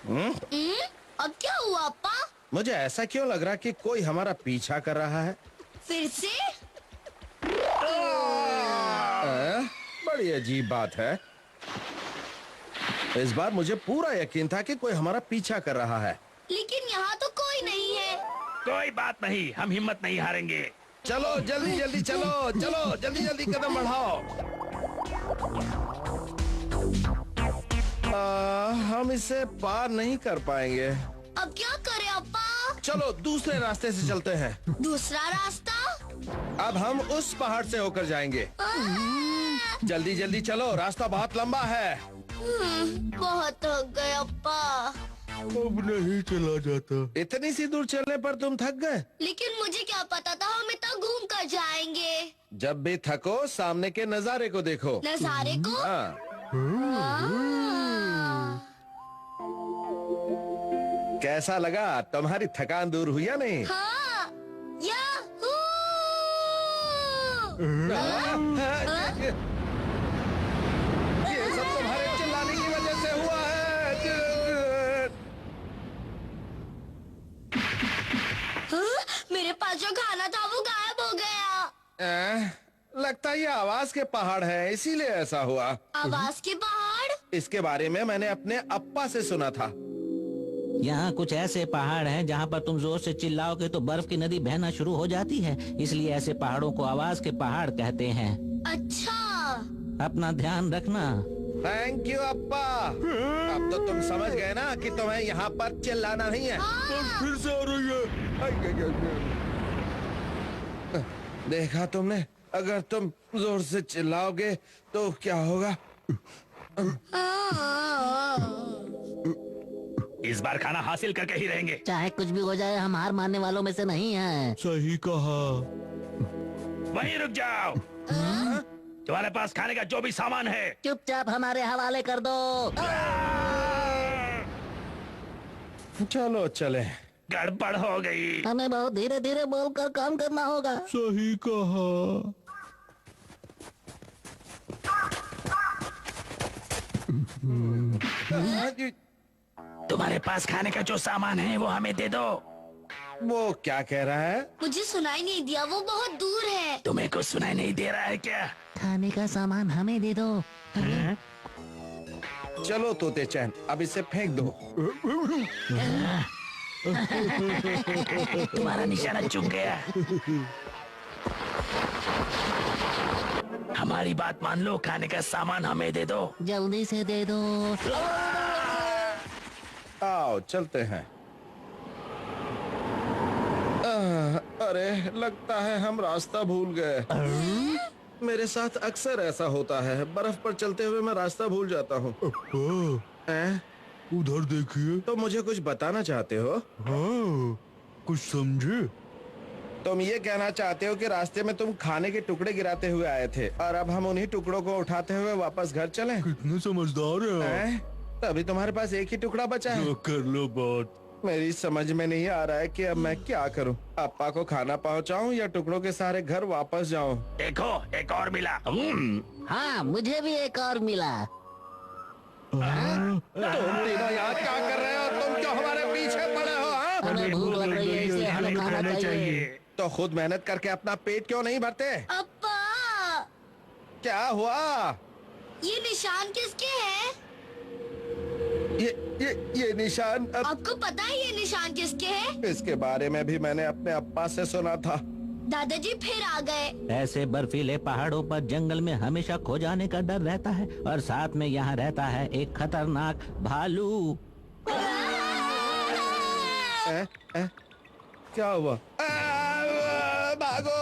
अब क्या हुआ अप्पा? मुझे ऐसा क्यों लग रहा कि कोई हमारा पीछा कर रहा है? फिर से? बड़ी अजीब बात है। इस बार मुझे पूरा यकीन था कि कोई हमारा पीछा कर रहा है। लेकिन यहाँ तो कोई नहीं है। कोई बात नहीं, हम हिम्मत नहीं हारेंगे। चलो जल्दी जल्दी चलो, चलो जल्दी जल्दी कदम बढ़ाओ। हम इसे पार नहीं कर पाएंगे। अब क्या करें अप्पा? चलो दूसरे रास्ते से चलते हैं। दूसरा रास्ता? अब हम उस पहाड़ से होकर जाएंगे। जल्दी जल्दी चलो, रास्ता बहुत लंबा है। बहुत थक गए अप्पा। अब नहीं चला जाता। इतनी सी दूर चलने पर तुम थक गए? लेकिन मुझे क्या पता था हम इतना घूम कर जाएंगे। जब भी थको सामने के नजारे को देखो। नजारे को? कैसा लगा? तुम्हारी थकान दूर हुई या नहीं? हाँ। याहू! ये सब तुम्हारे चिल्लाने की वजह से हुआ है। हाँ? मेरे पास जो खाना था वो गायब हो गया। लगता है ये आवाज के पहाड़ है, इसीलिए ऐसा हुआ। आवाज के पहाड़? इसके बारे में मैंने अपने अप्पा से सुना था। यहाँ कुछ ऐसे पहाड़ हैं जहाँ पर तुम जोर से चिल्लाओगे तो बर्फ की नदी बहना शुरू हो जाती है, इसलिए ऐसे पहाड़ों को आवाज के पहाड़ कहते हैं। अच्छा। अपना ध्यान रखना। थैंक यू अप्पा। अब तो तुम समझ गए ना कि तुम्हें यहाँ पर चिल्लाना नहीं है। फिर से आ रही है। देखा तुमने, अगर तुम जोर से चिल्लाओगे तो क्या होगा? इस बार खाना हासिल करके ही रहेंगे। चाहे कुछ भी हो जाए, हम हार मानने वालों में से नहीं हैं। सही कहा। वहीं रुक जाओ। तुम्हारे पास खाने का जो भी सामान है चुपचाप हमारे हवाले कर दो। चलो चले। गड़बड़ हो गई। हमें बहुत धीरे धीरे बोलकर काम करना होगा। सही कहा। तुम्हारे पास खाने का जो सामान है वो हमें दे दो। वो क्या कह रहा है? मुझे सुनाई नहीं दिया, वो बहुत दूर है। तुम्हें कुछ सुनाई नहीं दे रहा है क्या? खाने का सामान हमें दे दो। चलो तोते चैन, अब इसे फेंक दो। तुम्हारा निशाना चूक गया। हमारी बात मान लो, खाने का सामान हमें दे दो। जल्दी से दे दो। आओ चलते हैं। अरे लगता है हम रास्ता भूल गए। मेरे साथ अक्सर ऐसा होता है, बर्फ पर चलते हुए मैं रास्ता भूल जाता हूँ। उधर देखिए। तो मुझे कुछ बताना चाहते हो? हाँ, कुछ समझे? तुम ये कहना चाहते हो कि रास्ते में तुम खाने के टुकड़े गिराते हुए आए थे और अब हम उन्हीं टुकड़ों को उठाते हुए वापस घर चलें? कितने समझदार हैं। तभी तुम्हारे पास एक ही टुकड़ा बचा है। जो कर लो बात। मेरी समझ में नहीं आ रहा है कि अब मैं क्या करूं। अप्पा को खाना पहुंचाऊं या टुकड़ों के सारे घर वापस जाऊं? देखो, एक और मिला। हाँ, मुझे भी एक और मिला। तुम तीनों यहाँ क्या कर रहे हो? तुम क्यों हमारे पीछे पड़े हो? हाँ? हमें भूख लग रही है, इसलिए हमें खाना चाहिए। तो खुद मेहनत करके अपना पेट क्यों नहीं भरते? अप्पा, क्या हुआ? ये निशान किसके हैं? ये निशान आपको पता है ये निशान किसके हैं? इसके बारे में भी मैंने अपने अप्पा से सुना था। दादाजी फिर आ गए। ऐसे बर्फीले पहाड़ों पर जंगल में हमेशा खो जाने का डर रहता है और साथ में यहाँ रहता है एक खतरनाक भालू। क्या हुआ? भागो!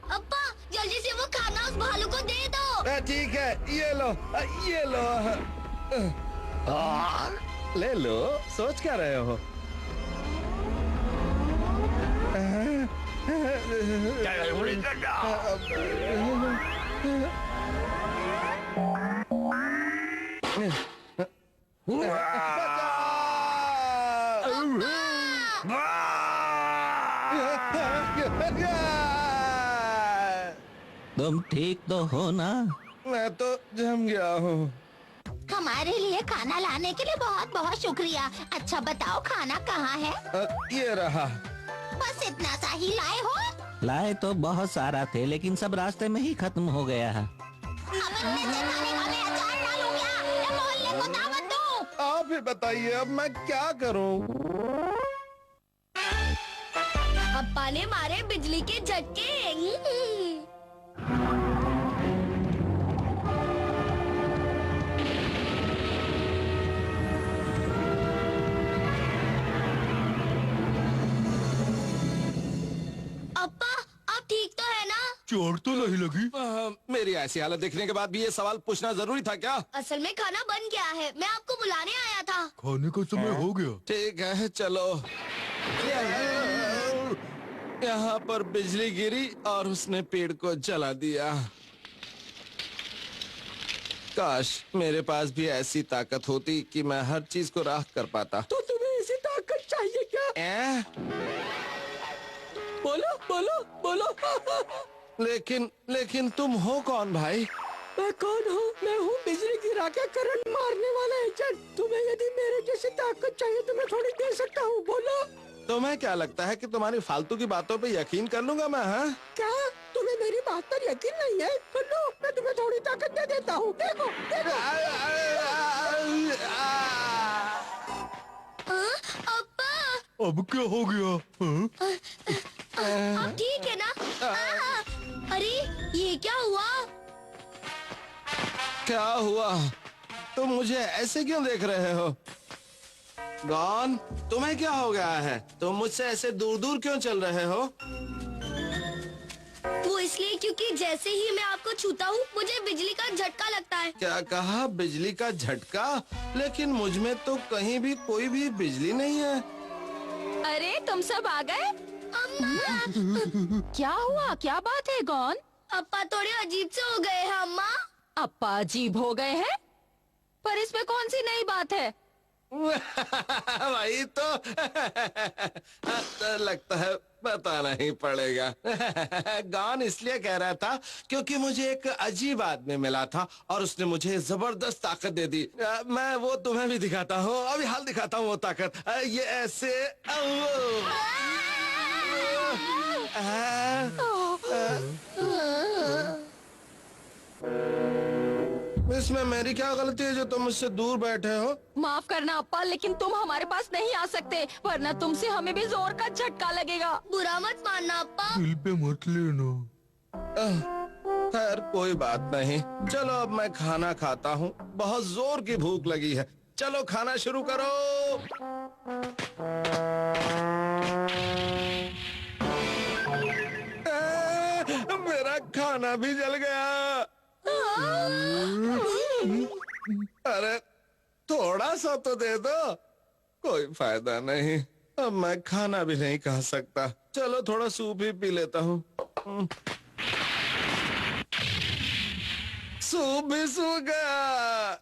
अप्पा, जल्दी से वो खाना उस भालू को दे दो। ठीक है, ये लो, ये लो। ले लो, सोच क्या रहे हो? तुम ठीक तो हो ना? मैं तो जम गया हूँ। हमारे लिए खाना लाने के लिए बहुत बहुत शुक्रिया। अच्छा बताओ खाना कहाँ है? ये रहा। बस इतना सा ही लाए हो? लाए तो बहुत सारा थे, लेकिन सब रास्ते में ही खत्म हो गया है। अब इतने से खाने का मैं अचार डालूं क्या? या मोहल्ले को दावत दूं? आप ही बताइए अब मैं क्या करूँ? अप्पा ने मारे बिजली के झटके। अप्पा आप ठीक तो है ना? चोट तो नहीं लगी? मेरी ऐसी हालत देखने के बाद भी ये सवाल पूछना जरूरी था क्या? असल में खाना बन गया है, मैं आपको बुलाने आया था। खाने का समय हो गया। ठीक है चलो। यहाँ पर बिजली गिरी और उसने पेड़ को जला दिया। काश मेरे पास भी ऐसी ताकत होती कि मैं हर चीज को राख कर पाता। तो तुम्हें ऐसी ताकत चाहिए क्या? बोलो बोलो बोलो। लेकिन तुम हो कौन भाई? मैं कौन हूँ? मैं हूँ बिजली गिरा के करंट मारने वाला एजेंट। तुम्हें यदि मेरे जैसी ताकत चाहिए तो मैं थोड़ी दे सकता हूँ। बोलो। तुम्हें क्या लगता है कि तुम्हारी फालतू की बातों पे यकीन कर लूंगा मैं? हाँ क्या तुम्हें मेरी बात पर यकीन नहीं है? सुनो मैं तुम्हें थोड़ी ताकत दे देता हूँ। देखो देखो। अप्पा अब क्या हो गया? हाँ? आप ठीक है ना? अरे ये क्या हुआ? क्या हुआ? तुम मुझे ऐसे क्यों देख रहे हो? गॉन, तुम्हें क्या हो गया है? तुम मुझसे ऐसे दूर दूर क्यों चल रहे हो? वो इसलिए क्योंकि जैसे ही मैं आपको छूता हूँ मुझे बिजली का झटका लगता है। क्या कहा? बिजली का झटका? लेकिन मुझ में तो कहीं भी कोई भी बिजली नहीं है। अरे तुम सब आ गए? अम्मा क्या हुआ? क्या बात है गॉन? अप्पा थोड़े अजीब से हो गए हैं अम्मा। अप्पा अजीब हो गए हैं? पर इसमें कौन सी नई बात है? वही तो लगता है बताना ही पड़ेगा। गॉन इसलिए कह रहा था क्योंकि मुझे एक अजीब आदमी मिला था और उसने मुझे जबरदस्त ताकत दे दी। मैं वो तुम्हें भी दिखाता हूँ, अभी हाल दिखाता हूँ वो ताकत। ये ऐसे इसमें मेरी क्या गलती है जो तुम मुझसे दूर बैठे हो? माफ करना अप्पा, लेकिन तुम हमारे पास नहीं आ सकते, वरना तुमसे हमें भी जोर का झटका लगेगा। बुरा मत मानना अप्पा। दिल पे मत लेना। खैर कोई बात नहीं। चलो अब मैं खाना खाता हूँ, बहुत जोर की भूख लगी है। चलो खाना शुरू करो। मेरा खाना भी जल गया। अरे थोड़ा सा तो दे दो। कोई फायदा नहीं, अब मैं खाना भी नहीं खा सकता। चलो थोड़ा सूप ही पी लेता हूँ। सूप भी सूख गया।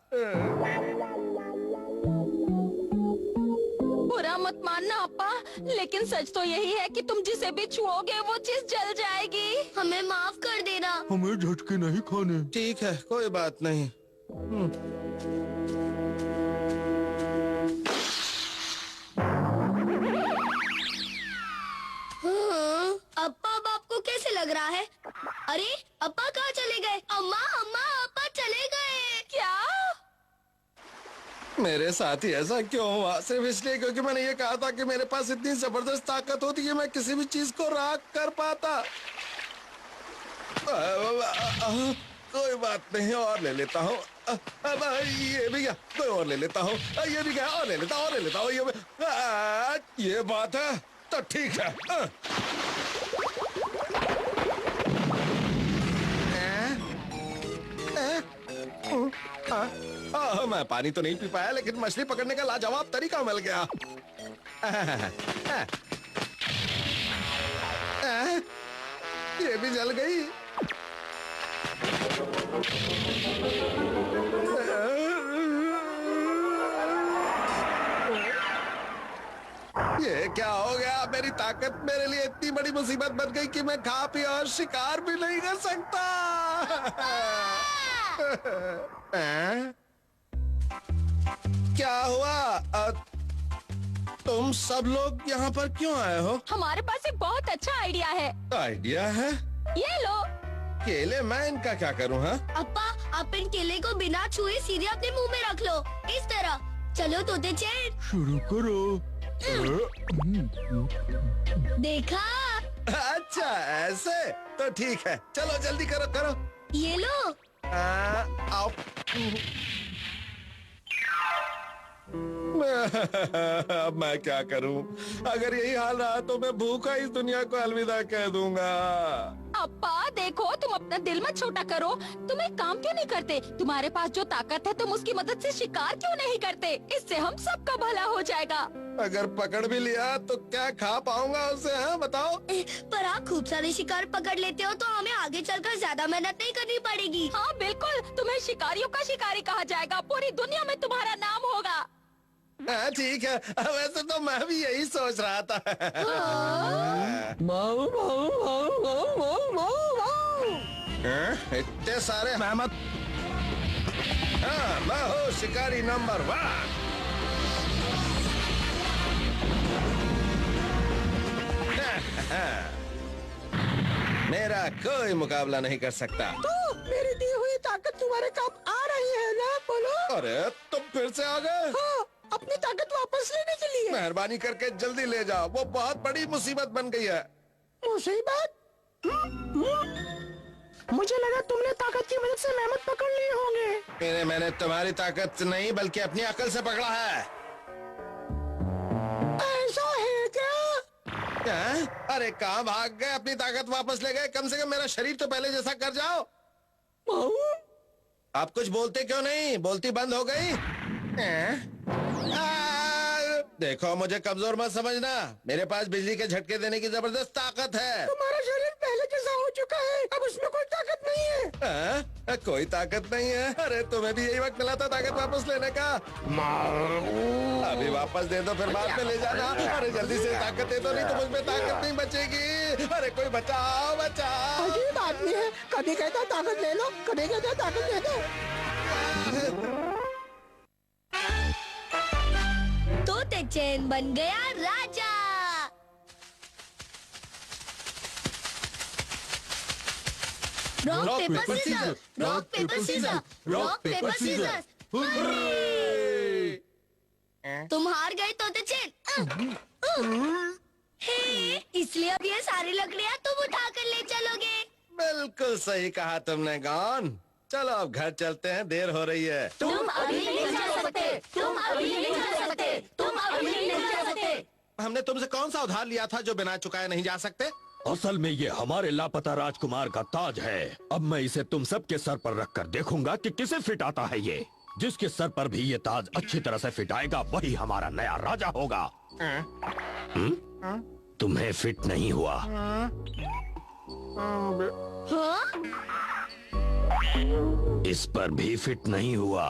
बुरा मत मानना अप्पा, लेकिन सच तो यही है कि तुम जिसे भी छुओगे वो चीज जल जाएगी। हमें माफ कर देना। हमें झटके नहीं खाने। ठीक है कोई बात नहीं। अप्पा अब आपको कैसे लग रहा है? अरे अप्पा कहाँ चले गए? अम्मा अम्मा अप्पा चले गए क्या? मेरे साथ ही ऐसा क्यों हुआ? सिर्फ इसलिए क्योंकि मैंने ये कहा था कि मेरे पास इतनी जबरदस्त ताकत होती है मैं किसी भी चीज को राख कर पाता। कोई बात नहीं, और ले लेता हूँ। अब ये भी गया, कोई और ले लेता हूँ। ये भी गया, और ले लेता हूँ, और ले लेता हूँ। ये बात है तो ठीक है। मैं पानी तो नहीं पी पाया, लेकिन मछली पकड़ने का लाजवाब तरीका मिल गया। ये भी जल गई। ये क्या हो गया? मेरी ताकत मेरे लिए इतनी बड़ी मुसीबत बन गई कि मैं खा पी और शिकार भी नहीं कर सकता। क्या हुआ? तुम सब लोग यहाँ पर क्यों आए हो? हमारे पास एक बहुत अच्छा आइडिया है। आइडिया है? ये लो। केले? मैं इनका क्या करूँ? हाँ, अप्पा, आप इन केले को बिना छुए सीधे अपने मुंह में रख लो, इस तरह। चलो तोते चैन, शुरू करो। देखा? अच्छा ऐसे तो ठीक है, चलो जल्दी करो करो। ये लो। आओ। अब मैं क्या करूं? अगर यही हाल रहा तो मैं भूखा इस दुनिया को अलविदा कह दूंगा। अप्पा देखो, तुम अपना दिल मत छोटा करो। तुम एक काम क्यों नहीं करते? तुम्हारे पास जो ताकत है तुम उसकी मदद से शिकार क्यों नहीं करते? इससे हम सबका भला हो जाएगा। अगर पकड़ भी लिया तो क्या खा पाऊंगा उसे? हाँ बताओ। पर आप खूब सारे शिकार पकड़ लेते हो तो हमें आगे चलकर ज्यादा मेहनत नहीं करनी पड़ेगी। हाँ बिल्कुल, तुम्हें शिकारियों का शिकारी कहा जाएगा। पूरी दुनिया में तुम्हारा नाम होगा। हाँ ठीक है, वैसे तो मैं भी यही सोच रहा था। माऊ माऊ माऊ माऊ माऊ माऊ माऊ। इतने सारे मेहमत। हाँ, मैं हूँ शिकारी नंबर 1। मेरा कोई मुकाबला नहीं कर सकता। तो मेरी दी हुई ताकत तुम्हारे काम आ रही है ना? बोलो। अरे तुम फिर से आ गए? हाँ, अपनी ताकत वापस लेने के लिए। मेहरबानी करके जल्दी ले जाओ, वो बहुत बड़ी मुसीबत बन गई है। मुसीबत? मुझे लगा तुमने ताकत की मदद से मेहमत पकड़ लिए होंगे। मैंने तुम्हारी ताकत नहीं बल्कि अपनी अकल से पकड़ा है। ऐसा है क्या? क्या? अरे कहाँ भाग गए? अपनी ताकत वापस ले गए? कम से कम मेरा शरीर तो पहले जैसा कर जाओ। माऊ? आप कुछ बोलते क्यों नहीं? बोलती बंद हो गई? देखो मुझे कमजोर मत समझना, मेरे पास बिजली के झटके देने की जबरदस्त ताकत है। तुम्हारा शरीर पहले जैसा हो चुका है, अब उसमें कोई ताकत नहीं है। कोई ताकत नहीं है? अरे तुम्हें भी यही वक्त मिला था ताकत वापस लेने का। अभी वापस दे दो, फिर बाद में ले जाना। अरे जल्दी से ताकत दे दो, नहीं तो मुझ में ताकत नहीं बचेगी। अरे कोई बचाओ बचाओ। अजीब आदमी है, कभी कहता है ताकत ले लो, कभी कहता है ताकत दे दो। तोते चैन बन गया राजा। Rock paper scissor, rock paper scissor, rock paper scissor. तुम हार गए तोते चैन। हे, इसलिए अब ये सारी लकड़ियाँ तुम उठा कर ले चलोगे। बिल्कुल सही कहा तुमने गॉन। चलो अब घर चलते हैं, देर हो रही है। तुम अभी नहीं जा सकते, तुम अभी नहीं जा सकते, तुम अभी नहीं जा सकते। हमने तुमसे कौन सा उधार लिया था जो बिना चुकाए नहीं जा सकते? असल में ये हमारे लापता राजकुमार का ताज है। अब मैं इसे तुम सबके सर पर रखकर देखूंगा कि किसे फिट आता है ये। जिसके सर पर भी ये ताज अच्छी तरह से फिट आएगा वही हमारा नया राजा होगा। तुम्हें फिट नहीं हुआ? हाँ? इस पर भी फिट नहीं हुआ।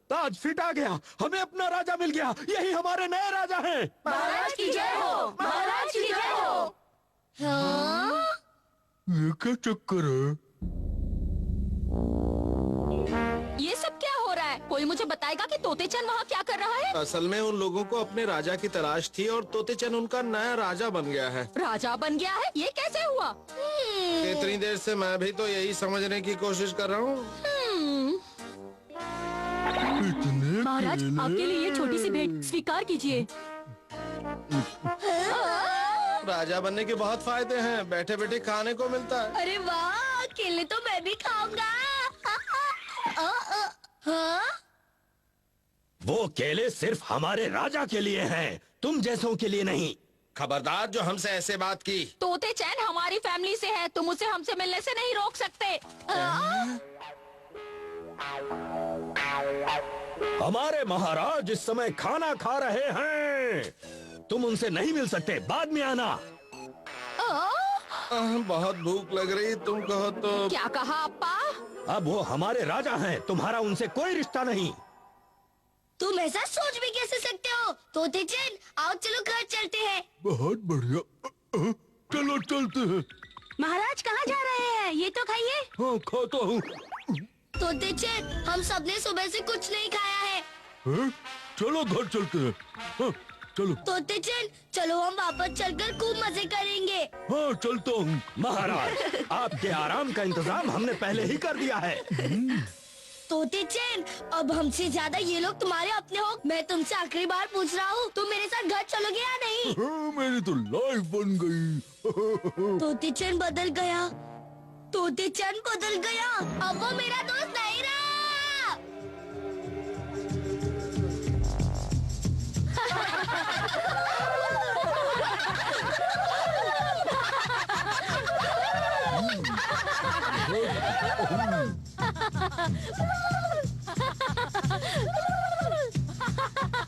ताज फिट आ गया, हमें अपना राजा मिल गया। यही हमारे नए राजा हैं। महाराज की जय हो, महाराज की जय हो। हाँ? ये क्या चक्कर है? ये सब क्या हो रहा है? कोई मुझे बताएगा कि तोतेचन वहाँ क्या कर रहा है? असल में उन लोगों को अपने राजा की तलाश थी और तोतेचन उनका नया राजा बन गया है। राजा बन गया है? ये कैसे हुआ? इतनी देर से मैं भी तो यही समझने की कोशिश कर रहा हूँ। इतने महाराज, केले? आपके लिए ये छोटी सी भेंट स्वीकार कीजिए। राजा बनने के बहुत फायदे हैं, बैठे बैठे खाने को मिलता है। अरे वाह, केले तो मैं भी खाऊंगा। हाँ? वो केले सिर्फ हमारे राजा के लिए हैं, तुम जैसों के लिए नहीं। खबरदार जो हमसे ऐसे बात की। तोतेचन हमारी फैमिली से है, तुम उसे हमसे मिलने से नहीं रोक सकते। हमारे महाराज इस समय खाना खा रहे हैं, तुम उनसे नहीं मिल सकते, बाद में आना। बहुत भूख लग रही, तुम कहो तो। क्या कहा अप्पा? अब वो हमारे राजा हैं, तुम्हारा उनसे कोई रिश्ता नहीं। तुम ऐसा सोच भी कैसे सकते हो? तोते चैन, आओ चलो घर चलते हैं। बहुत बढ़िया। चलो चलते हैं। महाराज कहाँ जा रहे हैं? ये तो खाइए। हाँ खाता हूँ। तोते चैन, हम सबने सुबह से कुछ नहीं खाया है। हैं? चलो घर चलते हैं। हाँ, चलो। तोते चैन, चलो हम वापस चलकर खूब मजे करेंगे। हाँ चलता हूँ। महाराज, आपके आराम का इंतजाम हमने पहले ही कर दिया है। तोते चैन, अब हमसे ज्यादा ये लोग तुम्हारे अपने हो। मैं तुमसे आखिरी बार पूछ रहा हूँ, तुम मेरे साथ घर चलोगे या नहीं? हाँ, मेरी तो लाइफ बन गई। तोते चैन बदल गया। तोते चैन बदल गया। अब वो मेरा दोस्त नहीं रहा।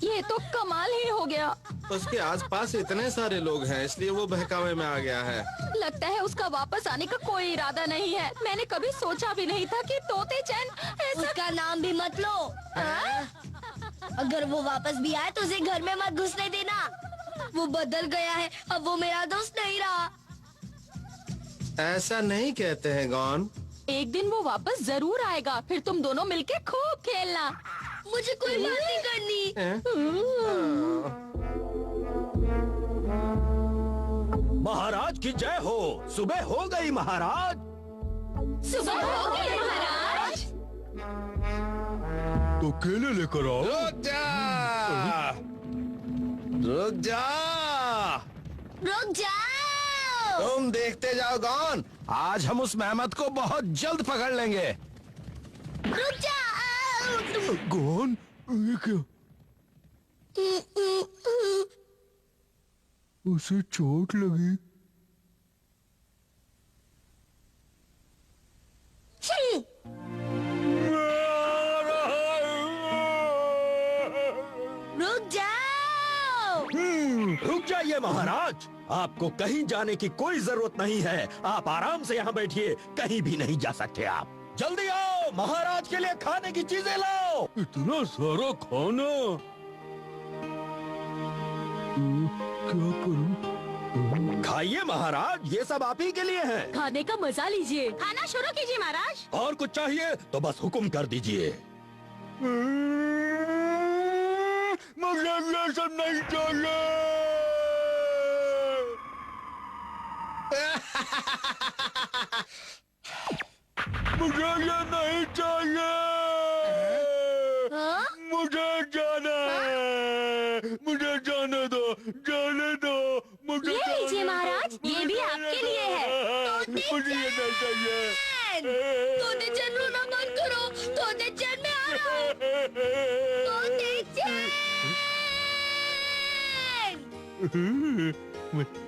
ये तो कमाल ही हो गया। उसके आसपास इतने सारे लोग हैं, इसलिए वो बहकावे में आ गया है। लगता है उसका वापस आने का कोई इरादा नहीं है। मैंने कभी सोचा भी नहीं था कि तोते चैन ऐसा। उसका नाम भी मत लो। अगर वो वापस भी आए तो उसे घर में मत घुसने देना। वो बदल गया है, अब वो मेरा दोस्त नहीं रहा। ऐसा नहीं कहते हैं गॉन। एक दिन वो वापस जरूर आएगा, फिर तुम दोनों मिलके खूब खेलना। मुझे कोई बात नहीं करनी। महाराज की जय हो। सुबह हो गई महाराज। सुबह हो गई महाराज। तो केले लेकर आओ। रुक जा, रुक जा। रुक जाओ। तुम देखते जाओ गॉन, आज हम उस मेहमत को बहुत जल्द पकड़ लेंगे। रुक जाओ। कौन? ये क्या? उसे चोट लगी। रुक जाओ। रुक जाइए महाराज, आपको कहीं जाने की कोई जरूरत नहीं है। आप आराम से यहाँ बैठिए, कहीं भी नहीं जा सकते आप। जल्दी आओ, महाराज के लिए खाने की चीजें लाओ। इतना सारा खाना। क्या करूं? खाइए महाराज, ये सब आप ही के लिए है। खाने का मजा लीजिए। खाना शुरू कीजिए महाराज। और कुछ चाहिए तो बस हुक्म कर दीजिए। मुझे ये सब नहीं चाहिए। मुझे ये नहीं चाहिए। हाँ? मुझे जाना है। मुझे जाने दो, जाने दो। मुझे ये लीजिए जाने दो। महाराज, ये भी मुझे आपके जाने लिए है। दो। मुझे ये नहीं चाहिए। तोते चैन, रोना मत करो। तोते चैन, मैं आ रहा हूँ। तोते चैन।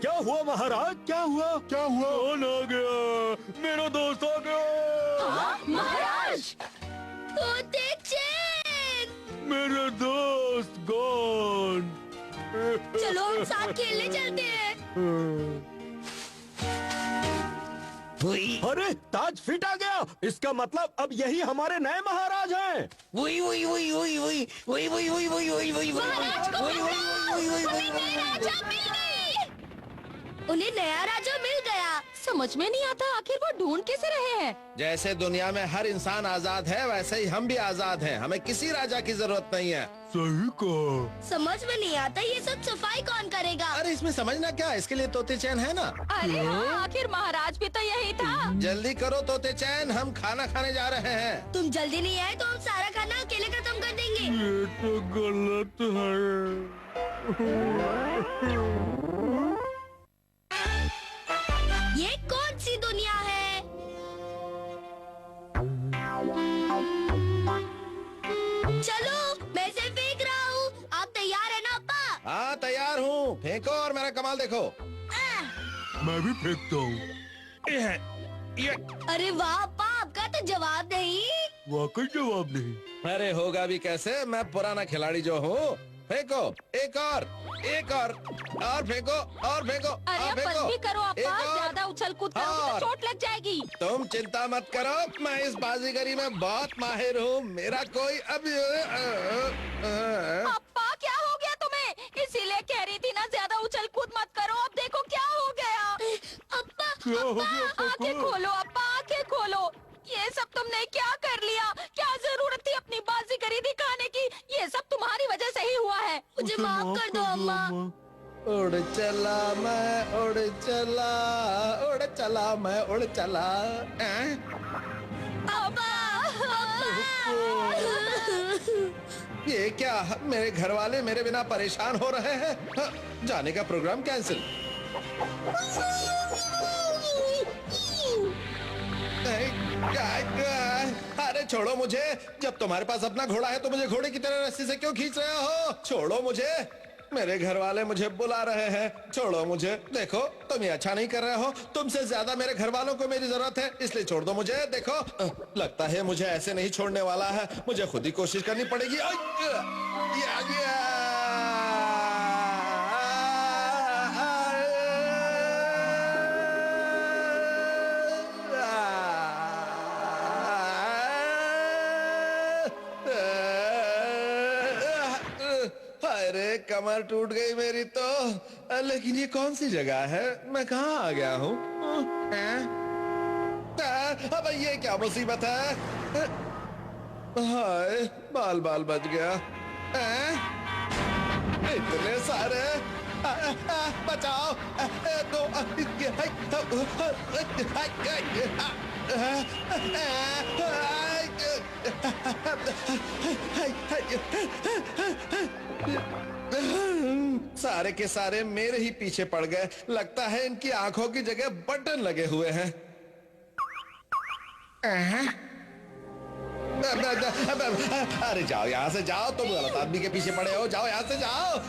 क्या हुआ महाराज, क्या हुआ? क्या हुआ? कौन आ गया? मेरा दोस्त आ गया। महाराज, तोते चैन। मेरा दोस्त गॉन। चलो हम साथ खेलने चलते हैं। अरे ताज फिट आ गया, इसका मतलब अब यही हमारे नए महाराज हैं। महाराज को पकड़ो। हमें नया राजा मिल गए। उन्हें नया राजा मिल गया। समझ में नहीं आता आखिर वो ढूंढ कैसे रहे हैं। जैसे दुनिया में हर इंसान आजाद है, वैसे ही हम भी आजाद हैं। हमें किसी राजा की जरूरत नहीं है। सही कहा। समझ में नहीं आता ये सब सफाई कौन करेगा? अरे इसमें समझना क्या, इसके लिए तोते चैन है ना। अरे हाँ, आखिर महाराज भी तो यही था। जल्दी करो तोते चैन, हम खाना खाने जा रहे हैं। तुम जल्दी नहीं आए तो हम सारा खाना अकेले खत्म कर देंगे। ये तो गलत है। ये कौन सी दुनिया है? चलो मैं इसे फेंक रहा हूँ। आप तैयार है ना अप्पा? हाँ तैयार हूँ, फेंको और मेरा कमाल देखो। मैं भी फेंकता हूँ। अरे वाह अप्पा, आपका तो जवाब नहीं। वाकई जवाब नहीं। अरे होगा भी कैसे, मैं पुराना खिलाड़ी जो हूँ। फेंको, एक और। एक और फेंको और फेंको अरे और अब बंद फेंको भी करो एक अप्पा, और। ज्यादा उछल कूद करोगे और। तो चोट लग जाएगी। तुम चिंता मत करो, मैं इस बाजीगरी में बहुत माहिर हूँ। मेरा कोई अभी अप्पा क्या हो गया तुम्हें? इसीलिए कह रही थी ना ज्यादा उछल कूद मत करो। अब देखो क्या हो गया। अप्पा क्या हो गया आंखें पप्पू? खोलो अप्पा, आंखें खोलो। ये सब तुमने क्या कर लिया? क्या जरूरत थी अपनी बाजीगरी दिखाने की? ये सब तुम्हारी वजह से ही हुआ है। मुझे माफ कर दो अम्मा। उड़ चला मैं उड़ चला, उड़ चला मैं उड़ चला। अप्पा ये क्या, मेरे घर वाले मेरे बिना परेशान हो रहे हैं। हाँ, जाने का प्रोग्राम कैंसिल। अरे छोड़ो मुझे, जब तुम्हारे पास अपना घोड़ा है तो मुझे घोड़े की तरह रस्सी से क्यों खींच रहे हो? छोड़ो मुझे, मेरे घर वाले मुझे बुला रहे हैं। छोड़ो मुझे। देखो तुम ये अच्छा नहीं कर रहे हो, तुमसे ज्यादा मेरे घर वालों को मेरी जरूरत है, इसलिए छोड़ दो मुझे। देखो लगता है मुझे ऐसे नहीं छोड़ने वाला है, मुझे खुद ही कोशिश करनी पड़ेगी। अरे कमर टूट गई मेरी तो। लेकिन ये कौन सी जगह है, मैं कहाँ आ गया हूँ? अब ये क्या मुसीबत है? हाय बाल बाल बच गया। इतने सारे, बचाओ। सारे के सारे मेरे ही पीछे पड़ गए। लगता है इनकी आंखों की जगह बटन लगे हुए हैं। अरे जाओ यहाँ से जाओ, तुम गलत आदमी के पीछे पड़े हो। जाओ यहाँ से जाओ।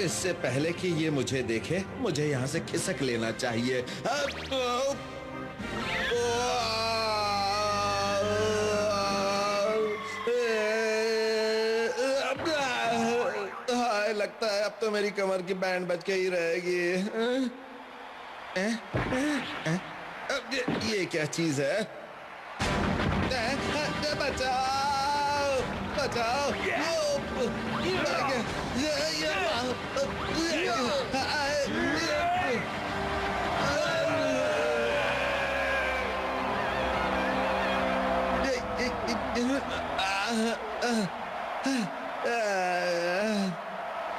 इससे पहले कि ये मुझे देखे, मुझे यहाँ से खिसक लेना चाहिए। हाय लगता है अब तो मेरी कमर की बैंड बच के ही रहेगी। ये क्या चीज है? बचाओ बचाओ।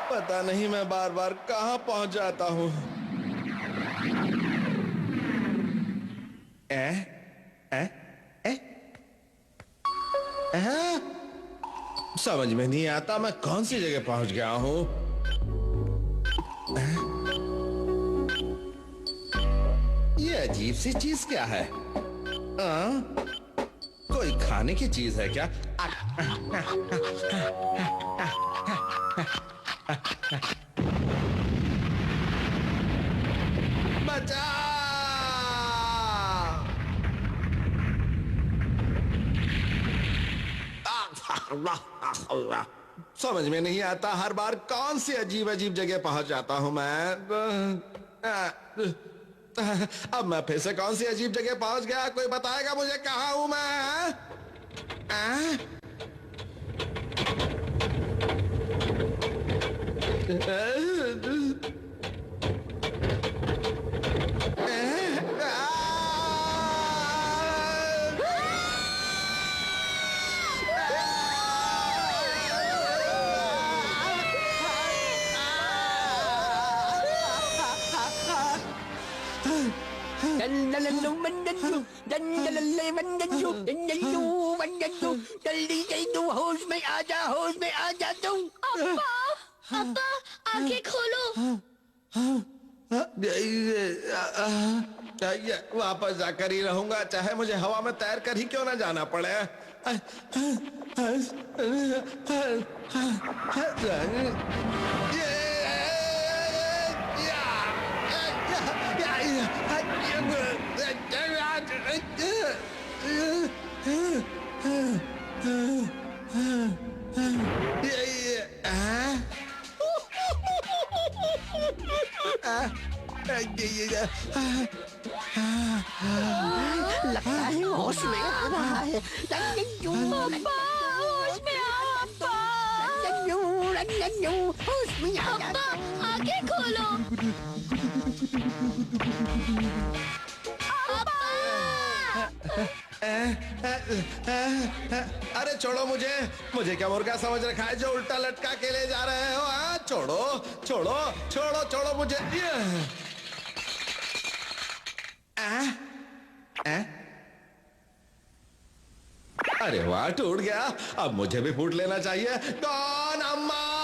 पता नहीं मैं बार बार कहाँ पहुंच जाता हूँ। समझ में नहीं आता मैं कौन सी जगह पहुंच गया हूँ। ये अजीब सी चीज क्या है? कोई खाने की चीज है क्या? समझ में नहीं आता हर बार कौन सी अजीब अजीब जगह पहुंच जाता हूं मैं। अब मैं फिर से कौन सी अजीब जगह पहुंच गया? कोई बताएगा मुझे कहाँ हूं मैं? जल्दी होश में आ जा तुम। अब्बा आंखें खोलो। वापस जाकर ही रहूंगा, चाहे मुझे हवा में तैर कर ही क्यों ना जाना पड़े। लगता है होश में आ रहा है। अब्बा, होश में आओ अब्बा। होश में आ जा। अब्बा आंखें खोलो। अरे छोड़ो मुझे, मुझे क्या मुर्गा समझ रखा है जो उल्टा लटका के ले जा रहे हो? हाँ छोड़ो छोड़ो छोड़ो छोड़ो मुझे। अरे वाह, टूट गया। अब मुझे भी फूट लेना चाहिए। कौन अम्मा?